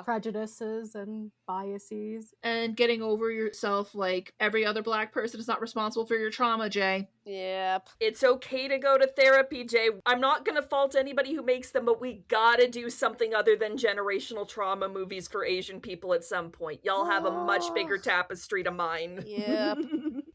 prejudices and biases. And getting over yourself, like, every other black person is not responsible for your trauma, Jay. Yep. It's okay to go to therapy, Jay. I'm not gonna fault anybody who makes them, but we gotta do something other than generational trauma movies for Asian people at some point. Y'all have a much bigger tapestry to mine. Yep.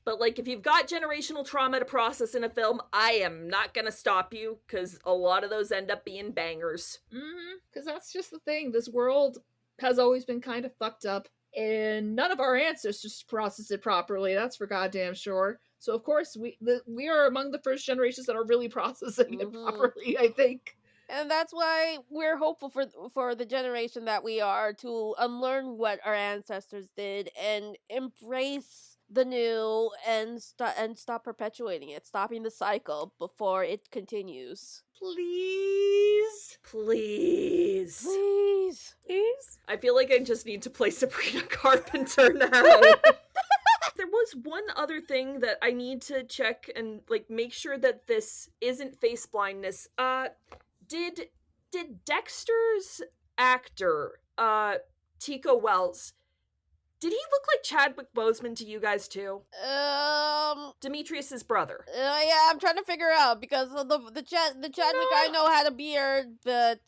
But, like, if you've got generational trauma to process in a film, I am not gonna stop you, because a lot of those end up being bangers. Mm-hmm. Because that's just the thing. This world has always been kind of fucked up, and none of our ancestors processed it properly. That's for goddamn sure. So, of course, we are among the first generations that are really processing it properly, I think. And that's why we're hopeful for the generation that we are to unlearn what our ancestors did and embrace the new and stop perpetuating it, stopping the cycle before it continues. Please. Please. Please. Please. I feel like I just need to play Sabrina Carpenter now. There was one other thing that I need to check and, like, make sure that this isn't face blindness. Did Dexter's actor, Tico Wells, did he look like Chadwick Boseman to you guys too? Demetrius's brother. Yeah, I'm trying to figure out because the Chadwick I know had a beard, but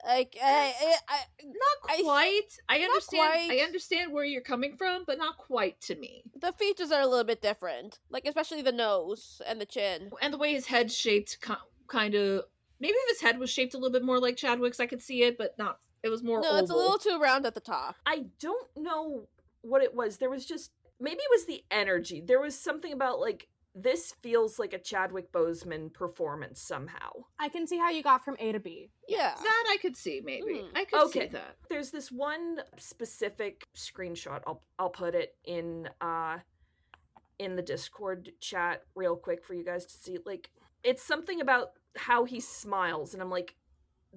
like not quite. I understand. I understand where you're coming from, but not quite to me. The features are a little bit different, like especially the nose and the chin, and the way his head's shaped. Kind of. Maybe if his head was shaped a little bit more like Chadwick's, I could see it, but not. It was more oval. It's a little too round at the top. I don't know what it was. There was just, maybe it was the energy. There was something about, like, this feels like a Chadwick Boseman performance somehow. I can see how you got from A to B. Yeah. That I could see, maybe. I could see that. There's this one specific screenshot. I'll put it in the Discord chat real quick for you guys to see. Like, it's something about how he smiles, and I'm like,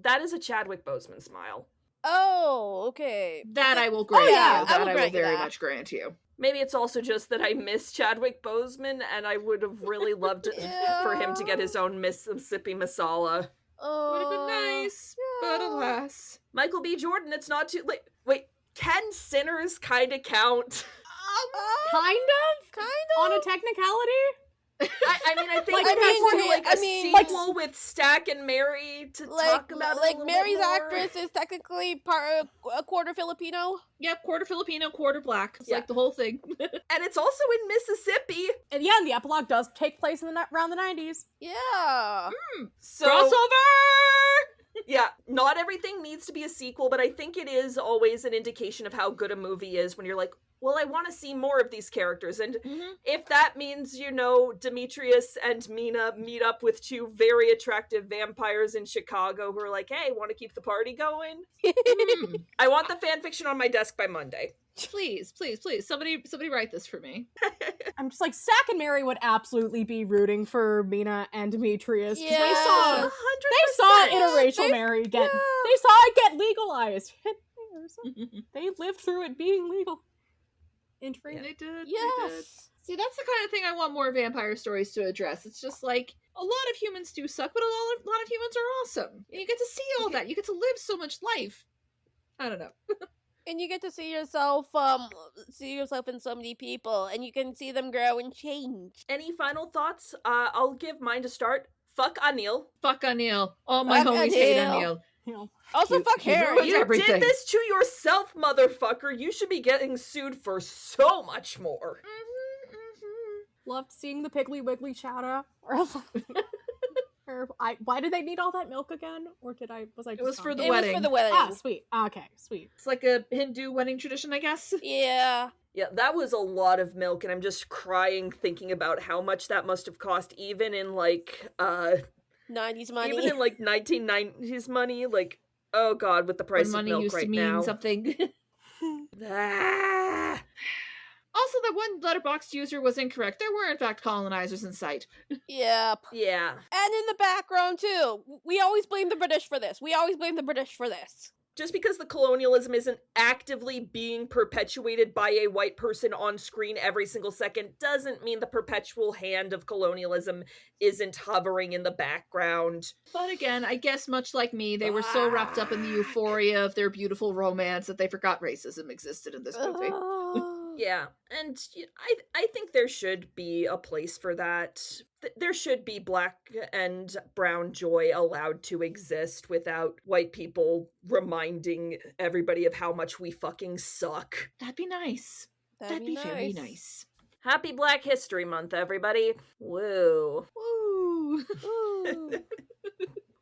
that is a Chadwick Boseman smile. Oh, okay. That I will grant you. That I will very much grant you. Maybe it's also just that I miss Chadwick Boseman, and I would have really loved for him to get his own Mississippi Masala. Oh, would have been nice, but alas. Michael B. Jordan, it's not too late. Wait, can Sinners kind of count? Kind of? On a technicality? I mean, I think a sequel with Stack and Mary to talk about like it a Mary's bit more. actress is technically a quarter Filipino. Yep, quarter Filipino, quarter black. It's like the whole thing. And it's also in Mississippi. And yeah, and the epilogue does take place in around the 90s. Yeah. So, crossover! Yeah, not everything needs to be a sequel, but I think it is always an indication of how good a movie is when you're like, well, I want to see more of these characters. And if that means, Demetrius and Mina meet up with two very attractive vampires in Chicago who are like, hey, want to keep the party going? I want the fanfiction on my desk by Monday. Please, please, please. Somebody write this for me. I'm just like, Zach and Mary would absolutely be rooting for Mina and Demetrius. Yeah. They saw interracial marriage get. Yeah. They saw it get legalized. They lived through it being legal. Yeah, they did. Yes. They did. See, that's the kind of thing I want more vampire stories to address. It's just like, a lot of humans do suck, but a lot of humans are awesome. And you get to see all that. You get to live so much life. I don't know. And you get to see yourself in so many people, and you can see them grow and change. Any final thoughts? I'll give mine to start. Fuck Anil. Fuck Anil. All my Fuck homies hate Anil. Also, fuck Harry. You everything. did this to yourself, motherfucker. You should be getting sued for so much more. Loved seeing the Piggly Wiggly chatter. Why did they need all that milk again? Or was I just It was for the It was wedding. for the wedding. Ah, sweet. Okay, sweet. It's like a Hindu wedding tradition, I guess. Yeah. Yeah, that was a lot of milk, and I'm just crying thinking about how much that must have cost, even in, 90s money. Even in, 1990s money. Like, oh god, with the price When of money milk used right to mean now. something. Ah. Also, that one letterboxd user was incorrect. There were, in fact, colonizers in sight. Yep. Yeah. And in the background, too. We always blame the British for this. Just because the colonialism isn't actively being perpetuated by a white person on screen every single second doesn't mean the perpetual hand of colonialism isn't hovering in the background. But again, I guess much like me, they were so wrapped up in the euphoria of their beautiful romance that they forgot racism existed in this movie. Yeah, and I think there should be a place for that. There should be black and brown joy allowed to exist without white people reminding everybody of how much we fucking suck. That'd be nice. That'd be very nice. nice. Happy Black History Month, everybody. Woo. Woo. Ooh.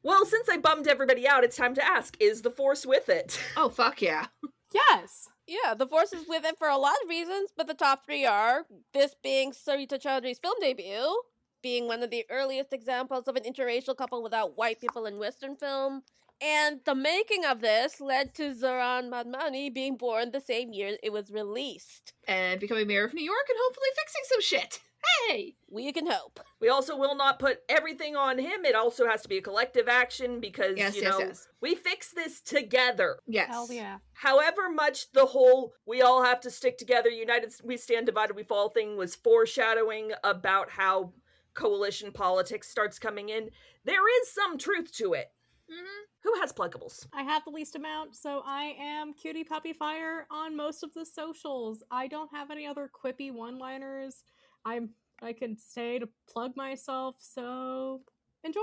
Well, since I bummed everybody out, it's time to ask, is the Force with it? Oh, fuck yeah. Yes. Yeah, the Force is with it for a lot of reasons, but the top three are this being Sarita Choudhury's film debut, being one of the earliest examples of an interracial couple without white people in Western film, and the making of this led to Zoran Madmani being born the same year it was released. And becoming mayor of New York and hopefully fixing some shit. Hey! We can hope. We also will not put everything on him. It also has to be a collective action because, Yes. we fix this together. Yes. Hell yeah. However much the whole we all have to stick together, united we stand, divided we fall thing was foreshadowing about how coalition politics starts coming in, there is some truth to it. Mm-hmm. Who has Pluggables? I have the least amount, so I am Cutie Puppy Fire on most of the socials. I don't have any other quippy one-liners. I can stay to plug myself, so enjoy.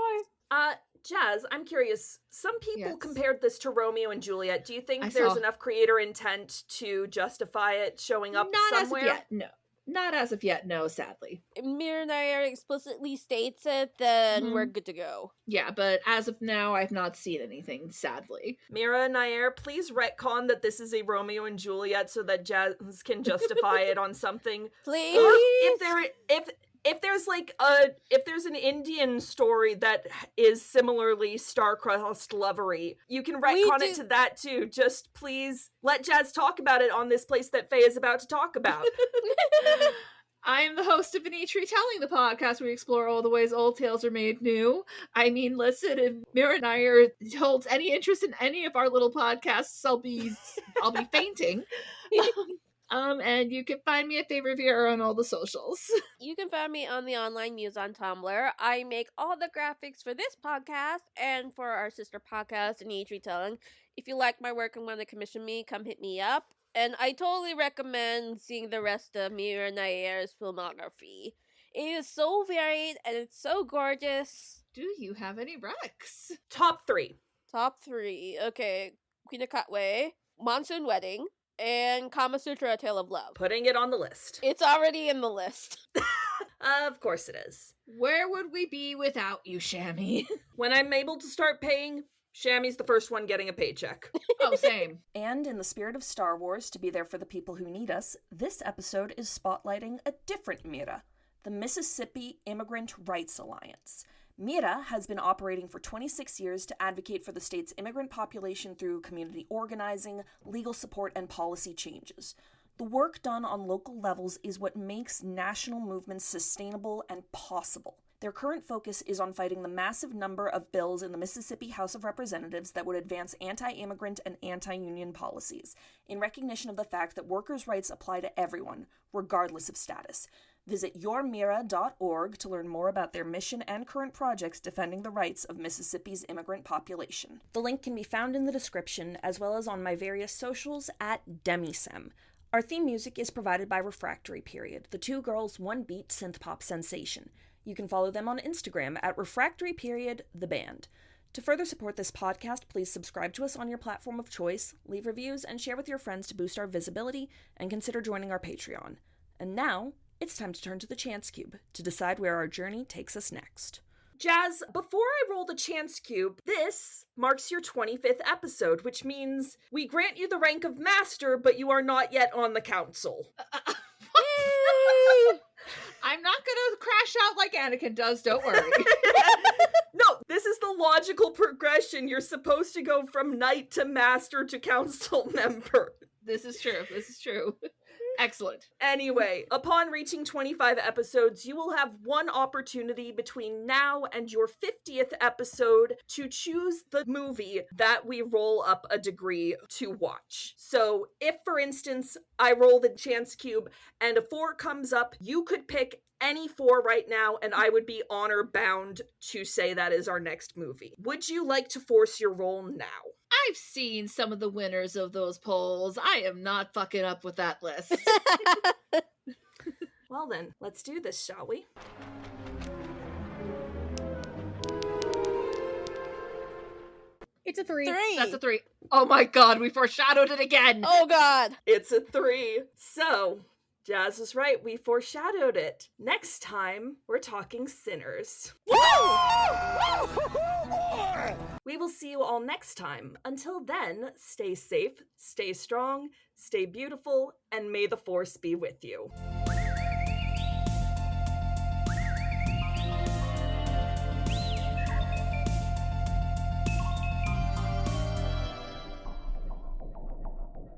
Jazz, I'm curious. Some people Yes. compared this to Romeo and Juliet. Do you think I there's saw. enough creator intent to justify it showing up Not somewhere? as of yet, no. Not as of yet, no, sadly. Mira Nair explicitly states it, then Mhm. we're good to go. Yeah, but as of now, I've not seen anything, sadly. Mira Nair, please retcon that this is a Romeo and Juliet so that Jazz can justify it on something. Please! Or if there's an Indian story that is similarly star-crossed lovery, you can retcon it to that too. Just please let Jazz talk about it on this place that Faye is about to talk about. I am the host of In Each Retelling, the podcast where we explore all the ways old tales are made new. I mean, listen, if Mira Nair holds any interest in any of our little podcasts, I'll be fainting. And you can find me at Favorite Viewer on all the socials. You can find me on the online muse on Tumblr. I make all the graphics for this podcast and for our sister podcast, In Each Retelling. If you like my work and want to commission me, come hit me up. And I totally recommend seeing the rest of Mira Nair's filmography. It is so varied and it's so gorgeous. Do you have any recs? Top 3. Top 3. Okay, Queen of Katwe, Monsoon Wedding, and Kama Sutra: A Tale of Love. Putting it on the list. It's already in the list. Of course it is. Where would we be without you, Shami? When I'm able to start paying Shami's the first one getting a paycheck. Oh, same. And in the spirit of Star Wars, to be there for the people who need us, this episode is spotlighting a different Mira, the Mississippi Immigrant Rights Alliance. Mira has been operating for 26 years to advocate for the state's immigrant population through community organizing, legal support, and policy changes. The work done on local levels is what makes national movements sustainable and possible. Their current focus is on fighting the massive number of bills in the Mississippi House of Representatives that would advance anti-immigrant and anti-union policies, in recognition of the fact that workers' rights apply to everyone, regardless of status. Visit yourmira.org to learn more about their mission and current projects defending the rights of Mississippi's immigrant population. The link can be found in the description, as well as on my various socials at Demisem. Our theme music is provided by Refractory Period, the two girls, one beat synth-pop sensation. You can follow them on Instagram at Refractory Period, the band. To further support this podcast, please subscribe to us on your platform of choice, leave reviews, and share with your friends to boost our visibility, and consider joining our Patreon. And now, it's time to turn to the Chance Cube to decide where our journey takes us next. Jazz, before I roll the Chance Cube, this marks your 25th episode, which means we grant you the rank of Master, but you are not yet on the council. I'm not gonna crash out like Anakin does, don't worry. No, this is the logical progression. You're supposed to go from knight to master to council member. This is true. Excellent. Anyway, upon reaching 25 episodes, you will have one opportunity between now and your 50th episode to choose the movie that we roll up a degree to watch. So if, for instance, I roll the Chance Cube and a 4 comes up, you could pick any 4 right now, and I would be honor bound to say that is our next movie. Would you like to force your roll now? I've seen some of the winners of those polls. I am not fucking up with that list. Well then, let's do this, shall we? It's a 3. That's a 3. Oh my god, we foreshadowed it again! Oh god. It's a 3. So, Jazz was right, we foreshadowed it. Next time, we're talking Sinners. We will see you all next time. Until then, stay safe, stay strong, stay beautiful, and may the Force be with you.